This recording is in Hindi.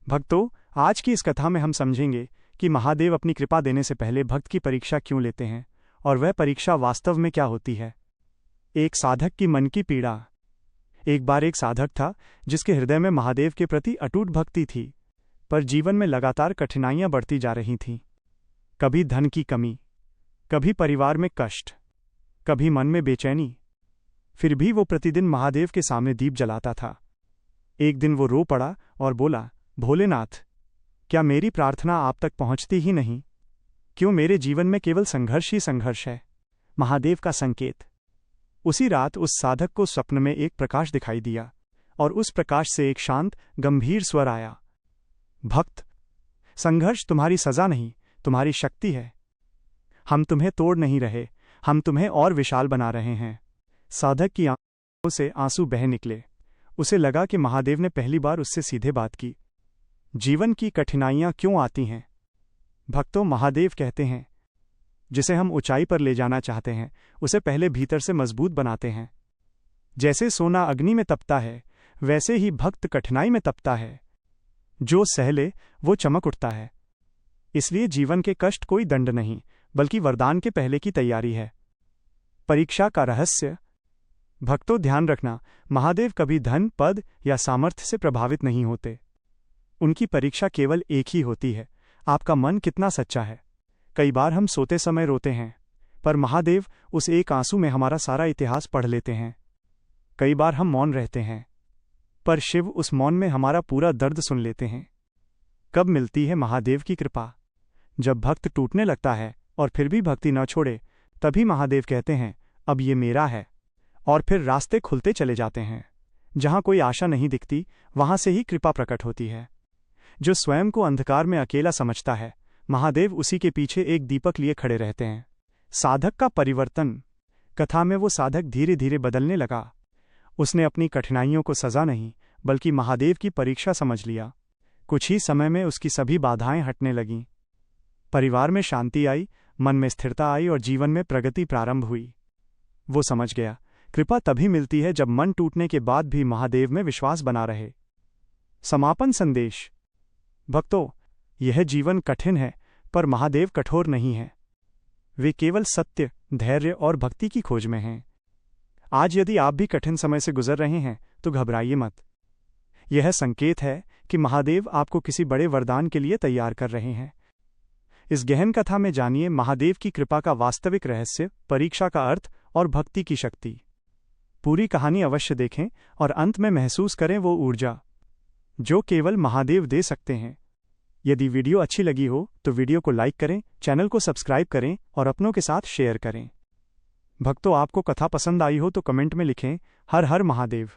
भक्तों, आज की इस कथा में हम समझेंगे कि महादेव अपनी कृपा देने से पहले भक्त की परीक्षा क्यों लेते हैं और वह परीक्षा वास्तव में क्या होती है। एक साधक की मन की पीड़ा। एक बार एक साधक था जिसके हृदय में महादेव के प्रति अटूट भक्ति थी, पर जीवन में लगातार कठिनाइयां बढ़ती जा रही थीं। कभी धन की कमी, कभी परिवार में कष्ट, कभी मन में बेचैनी। फिर भी वो प्रतिदिन महादेव के सामने दीप जलाता था। एक दिन वो रो पड़ा और बोला, भोलेनाथ, क्या मेरी प्रार्थना आप तक पहुंचती ही नहीं? क्यों मेरे जीवन में केवल संघर्ष ही संघर्ष है? महादेव का संकेत। उसी रात उस साधक को स्वप्न में एक प्रकाश दिखाई दिया और उस प्रकाश से एक शांत, गंभीर स्वर आया, भक्त, संघर्ष तुम्हारी सजा नहीं, तुम्हारी शक्ति है। हम तुम्हें तोड़ नहीं रहे, हम तुम्हें और विशाल बना रहे हैं। साधक की आंखों से आंसू बह निकले। उसे लगा कि महादेव ने पहली बार उससे सीधे बात की। जीवन की कठिनाइयां क्यों आती हैं? भक्तों, महादेव कहते हैं, जिसे हम ऊंचाई पर ले जाना चाहते हैं उसे पहले भीतर से मजबूत बनाते हैं। जैसे सोना अग्नि में तपता है, वैसे ही भक्त कठिनाई में तपता है। जो सह ले वो चमक उठता है। इसलिए जीवन के कष्ट कोई दंड नहीं, बल्कि वरदान के पहले की तैयारी है। परीक्षा का रहस्य। भक्तों, ध्यान रखना, महादेव कभी धन, पद या सामर्थ्य से प्रभावित नहीं होते। उनकी परीक्षा केवल एक ही होती है, आपका मन कितना सच्चा है। कई बार हम सोते समय रोते हैं, पर महादेव उस एक आंसू में हमारा सारा इतिहास पढ़ लेते हैं। कई बार हम मौन रहते हैं, पर शिव उस मौन में हमारा पूरा दर्द सुन लेते हैं। कब मिलती है महादेव की कृपा? जब भक्त टूटने लगता है और फिर भी भक्ति न छोड़े, तभी महादेव कहते हैं, अब ये मेरा है। और फिर रास्ते खुलते चले जाते हैं। जहां कोई आशा नहीं दिखती, वहां से ही कृपा प्रकट होती है। जो स्वयं को अंधकार में अकेला समझता है, महादेव उसी के पीछे एक दीपक लिए खड़े रहते हैं। साधक का परिवर्तन। कथा में वो साधक धीरे धीरे बदलने लगा। उसने अपनी कठिनाइयों को सजा नहीं, बल्कि महादेव की परीक्षा समझ लिया। कुछ ही समय में उसकी सभी बाधाएं हटने लगीं। परिवार में शांति आई, मन में स्थिरता आई और जीवन में प्रगति प्रारंभ हुई। वो समझ गया, कृपा तभी मिलती है जब मन टूटने के बाद भी महादेव में विश्वास बना रहे। समापन संदेश। भक्तों, यह जीवन कठिन है, पर महादेव कठोर नहीं है। वे केवल सत्य, धैर्य और भक्ति की खोज में हैं। आज यदि आप भी कठिन समय से गुजर रहे हैं, तो घबराइए मत। यह संकेत है कि महादेव आपको किसी बड़े वरदान के लिए तैयार कर रहे हैं। इस गहन कथा में जानिए महादेव की कृपा का वास्तविक रहस्य, परीक्षा का अर्थ और भक्ति की शक्ति। पूरी कहानी अवश्य देखें और अंत में महसूस करें वो ऊर्जा जो केवल महादेव दे सकते हैं। यदि वीडियो अच्छी लगी हो तो वीडियो को लाइक करें, चैनल को सब्सक्राइब करें और अपनों के साथ शेयर करें। भक्तों, आपको कथा पसंद आई हो तो कमेंट में लिखें, हर हर महादेव।